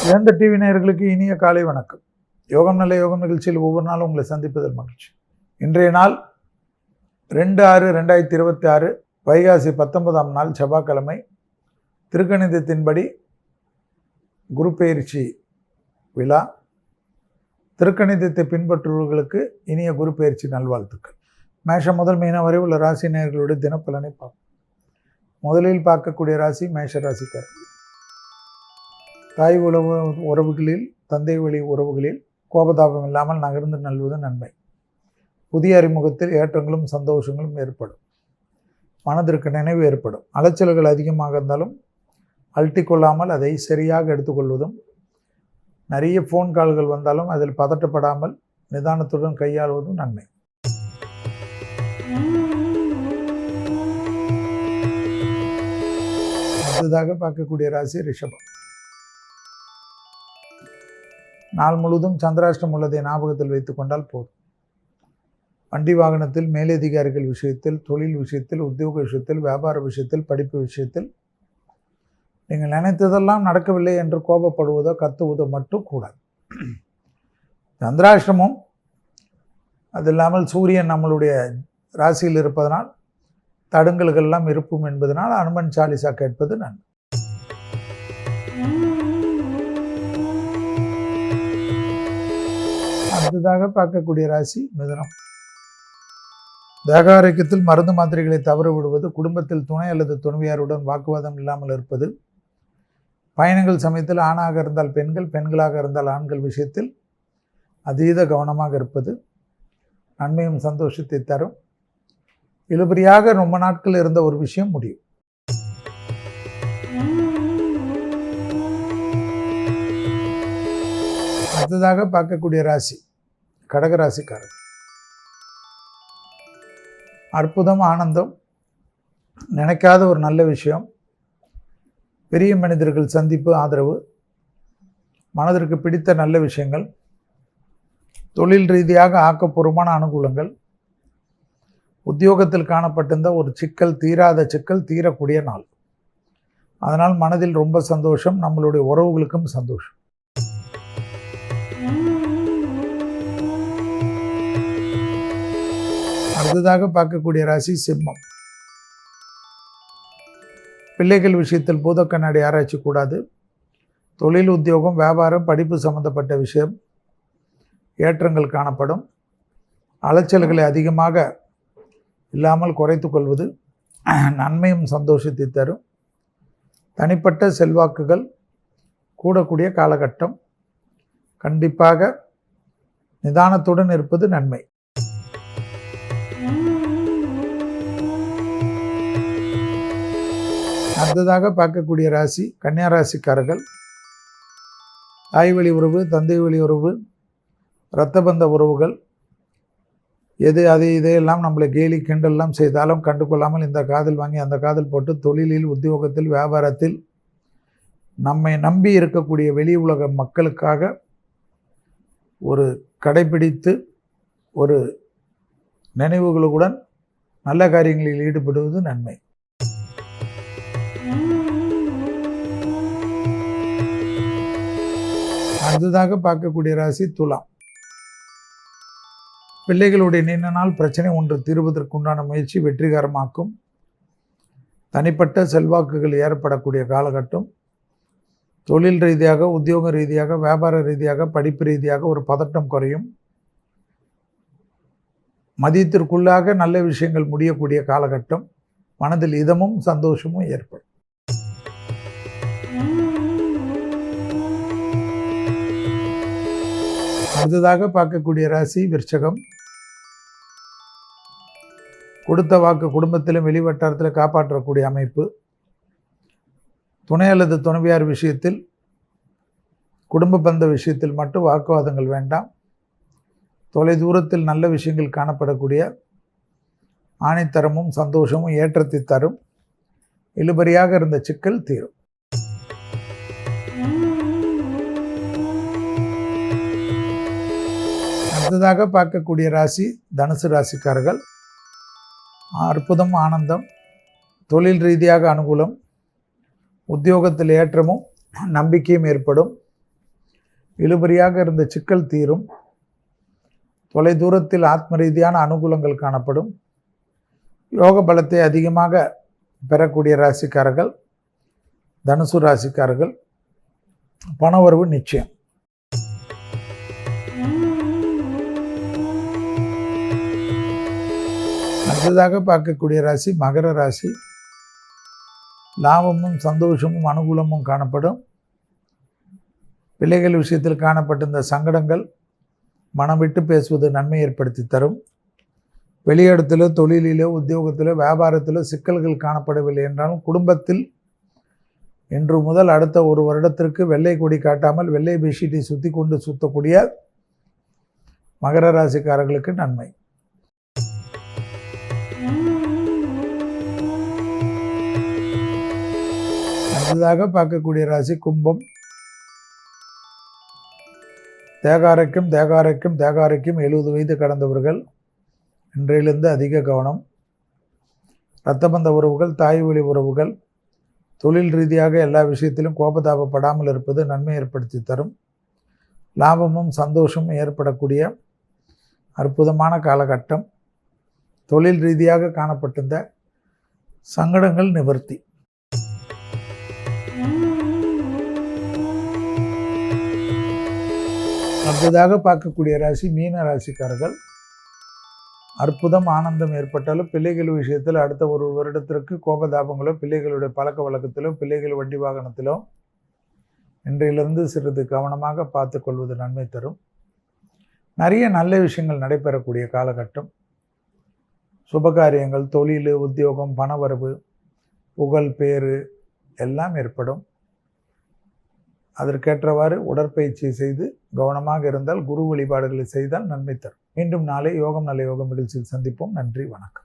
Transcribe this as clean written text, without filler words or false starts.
இழந்த டிவி நேயர்களுக்கு இனிய காலை வணக்கம். யோகம் நல்ல யோகம் நிகழ்ச்சியில் ஒவ்வொரு நாளும் உங்களை சந்திப்பதில் மகிழ்ச்சி. இன்றைய நாள் 2/6/2026 வைகாசி 19ஆம் நாள் செவ்வாய்க்கிழமை. திருக்கணிதத்தின்படி குரு பெயர்ச்சி விழா. திருக்கணிதத்தை பின்பற்றுபவர்களுக்கு இனிய குரு பெயர்ச்சி நல்வாழ்த்துக்கள். மேஷம் முதல் மீனம் வரை உள்ள ராசி நேயர்களுடைய தினப்பலனை பார்ப்போம். முதலில் பார்க்கக்கூடிய ராசி மேஷ ராசிக்காரர். தாய் உறவுகளில் தந்தை வழி உறவுகளில் கோபதாபம் இல்லாமல் நகர்ந்து நல்வது நன்மை. புதிய அறிமுகத்தில் ஏற்றங்களும் சந்தோஷங்களும் ஏற்படும். மனதிற்கு நினைவு ஏற்படும். அலைச்சல்கள் அதிகமாக இருந்தாலும் அழட்டிக்கொள்ளாமல் அதை சரியாக எடுத்துக்கொள்வதும், நிறைய ஃபோன் கால்கள் வந்தாலும் அதில் பதட்டப்படாமல் நிதானத்துடன் கையாள்வதும் நன்மை. அடுத்ததாக பார்க்கக்கூடிய ராசி ரிஷபம். நாள் முழுவதும் சந்திராஷ்டம் உள்ளதை ஞாபகத்தில் வைத்துக் கொண்டால் போதும். வண்டி வாகனத்தில், மேலதிகாரிகள் விஷயத்தில், தொழில் விஷயத்தில், உத்தியோக விஷயத்தில், வியாபார விஷயத்தில், படிப்பு விஷயத்தில் நீங்கள் நினைத்ததெல்லாம் நடக்கவில்லை என்று கோபப்படுவதோ கத்துவதோ மட்டும் கூடாது. சந்திராஷ்டமும் அது இல்லாமல் சூரியன் நம்மளுடைய ராசியில் இருப்பதனால் தடுங்கல்கள்லாம் இருப்பும் என்பதனால் அனுமன் சாலிசா கேட்பது நன்மை. அடுத்ததாக பார்க்கக்கூடிய ராசி மிதுனம். தேக ஆரோக்கியத்தில் மருந்து மாத்திரைகளை தவற விடுவது, குடும்பத்தில் துணை அல்லது துணைவியாருடன் வாக்குவாதம் இல்லாமல் இருப்பது, பயணங்கள் சமயத்தில் ஆணாக இருந்தால் பெண்கள், பெண்களாக இருந்தால் ஆண்கள் விஷயத்தில் அதீத கவனமாக இருப்பது நன்மையும் சந்தோஷத்தை தரும். இழுபறியாக ரொம்ப நாட்கள் இருந்த ஒரு விஷயம் முடியும். அடுத்ததாக பார்க்கக்கூடிய ராசி கடகராசிக்காரர். அற்புதம், ஆனந்தம், நினைக்காத ஒரு நல்ல விஷயம், பெரிய மனிதர்கள் சந்திப்பு, ஆதரவு, மனதிற்கு பிடித்த நல்ல விஷயங்கள், தொழில் ரீதியாக ஆக்கப்பூர்வமான அனுகூலங்கள், உத்தியோகத்தில் காணப்பட்டிருந்த ஒரு சிக்கல், தீராத சிக்கல் தீரக்கூடிய நாள். அதனால் மனதில் ரொம்ப சந்தோஷம், நம்மளுடைய உறவுகளுக்கும் சந்தோஷம். அடுத்ததாக பார்க்கக்கூடிய ராசி சிம்மம். பிள்ளைகள் விஷயத்தில் பூத கண்ணாடி ஆராய்ச்சி கூடாது. தொழில், உத்தியோகம், வியாபாரம், படிப்பு சம்பந்தப்பட்ட விஷயம் ஏற்றங்கள் காணப்படும். அலைச்சல்களை அதிகமாக இல்லாமல் குறைத்து கொள்வது நன்மையும் சந்தோஷத்தை தரும். தனிப்பட்ட செல்வாக்குகள் கூடக்கூடிய காலகட்டம். கண்டிப்பாக நிதானத்துடன் இருப்பது நன்மை. அடுத்ததாக பார்க்கக்கூடிய ராசி கன்னியா ராசிக்காரர்கள். தாய் வழி உறவு, தந்தை வழி உறவு, இரத்த பந்த உறவுகள் இதையெல்லாம் நம்மளை கேலி கிண்டல்லாம் செய்தாலும் கண்டுகொள்ளாமல் இந்த காதல் வாங்கி அந்த காதல் போட்டு தொழிலில், உத்தியோகத்தில், வியாபாரத்தில் நம்மை நம்பி இருக்கக்கூடிய வெளி உலக மக்களுக்காக ஒரு கடைபிடித்து ஒரு நினைவுகளுடன் நல்ல காரியங்களில் ஈடுபடுவது நன்மை. அடுத்ததாக பார்க்கக்கூடிய ராசி துலாம். பிள்ளைகளுடைய நீண்ட நாள் பிரச்சனை ஒன்று தீர்வதற்குண்டான முயற்சி வெற்றிகரமாக்கும். தனிப்பட்ட செல்வாக்குகள் ஏற்படக்கூடிய காலகட்டம். தொழில் ரீதியாக, உத்தியோக ரீதியாக, வியாபார ரீதியாக, படிப்பு ரீதியாக ஒரு பதட்டம் குறையும். மதியத்திற்குள்ளாக நல்ல விஷயங்கள் முடியக்கூடிய காலகட்டம். மனதில் இதமும் சந்தோஷமும் ஏற்படும். அடுத்ததாக பார்க்கக்கூடிய ராசி விருச்சகம். கொடுத்த வாக்கு குடும்பத்திலும் வெளிவட்டாரத்தில் காப்பாற்றக்கூடிய அமைப்பு. துணை அல்லது துணைவியார் விஷயத்தில், குடும்ப பந்த விஷயத்தில் மட்டும் வாக்குவாதங்கள் வேண்டாம். தொலை தூரத்தில் நல்ல விஷயங்கள் காணப்படக்கூடிய ஆணைத்தரமும் சந்தோஷமும் ஏற்றத்தை தரும். இழுபறியாக இருந்த சிக்கல் தீரும். அடுத்ததாக பார்க்கக்கூடிய ராசி தனுசு ராசிக்காரர்கள். அற்புதம், ஆனந்தம், தொழில் ரீதியாக அனுகூலம், உத்தியோகத்தில் ஏற்றமும் நம்பிக்கையும் ஏற்படும். இழுபறியாக இருந்த சிக்கல் தீரும். தொலை தூரத்தில் ஆத்ம ரீதியான அனுகூலங்கள் காணப்படும். யோக பலத்தை அதிகமாக பெறக்கூடிய ராசிக்காரர்கள் தனுசு ராசிக்காரர்கள். பணவரவு நிச்சயம். அடுத்ததாக பார்க்கக்கூடிய ராசி மகர ராசி. லாபமும் சந்தோஷமும் அனுகூலமும் காணப்படும். பிள்ளைகள் விஷயத்தில் காணப்பட்ட இந்த சங்கடங்கள் மனம் விட்டு பேசுவது நன்மை ஏற்படுத்தி தரும். வெளியிடத்திலோ தொழிலிலோ உத்தியோகத்திலோ வியாபாரத்திலோ சிக்கல்கள் காணப்படவில்லை என்றாலும் குடும்பத்தில் இன்று முதல் அடுத்த ஒரு வருடத்திற்கு வெள்ளை கொடி காட்டாமல் வெள்ளை பெட்ஷீட்டை சுற்றி கொண்டு சுற்றக்கூடிய மகர ராசிக்காரர்களுக்கு நன்மை. அடுத்ததாக பார்க்கக்கூடிய ராசி கும்பம். தேகாரைக்கும் 70 வயது கடந்தவர்கள் இன்றையிலிருந்து அதிக கவனம். இரத்தபந்த உறவுகள், தாய் வழி உறவுகள், தொழில் ரீதியாக எல்லா விஷயத்திலும் கோபதாபப்படாமல் இருப்பது நன்மை ஏற்படுத்தி தரும். லாபமும் சந்தோஷமும் ஏற்படக்கூடிய அற்புதமான காலகட்டம். தொழில் ரீதியாக காணப்பட்டிருந்த சங்கடங்கள் நிவர்த்தி. அடுத்ததாக பார்க்கக்கூடிய ராசி மீன ராசிக்காரர்கள். அற்புதம் ஆனந்தம் ஏற்பட்டாலும் பிள்ளைகள் விஷயத்தில் அடுத்த ஒரு வருடத்திற்கு கோபதாபங்களோ, பிள்ளைகளுடைய பழக்க வழக்கத்திலோ, பிள்ளைகள் வண்டி வாகனத்திலோ இன்றையிலிருந்து சிறிது கவனமாக பார்த்து கொள்வது நன்மை தரும். நிறைய நல்ல விஷயங்கள் நடைபெறக்கூடிய காலகட்டம். சுபகாரியங்கள், தொழில், உத்தியோகம், பணவரவு, புகழ், பேறு எல்லாம் ஏற்படும். அதற்கேற்றவாறு உடற்பயிற்சி செய்து கவனமாக இருந்தால், குரு வழிபாடுகளை செய்தால் நன்மை தரும். மீண்டும் நாளை யோகம் நல்ல யோகம் நிகழ்ச்சியில் சந்திப்போம். நன்றி, வணக்கம்.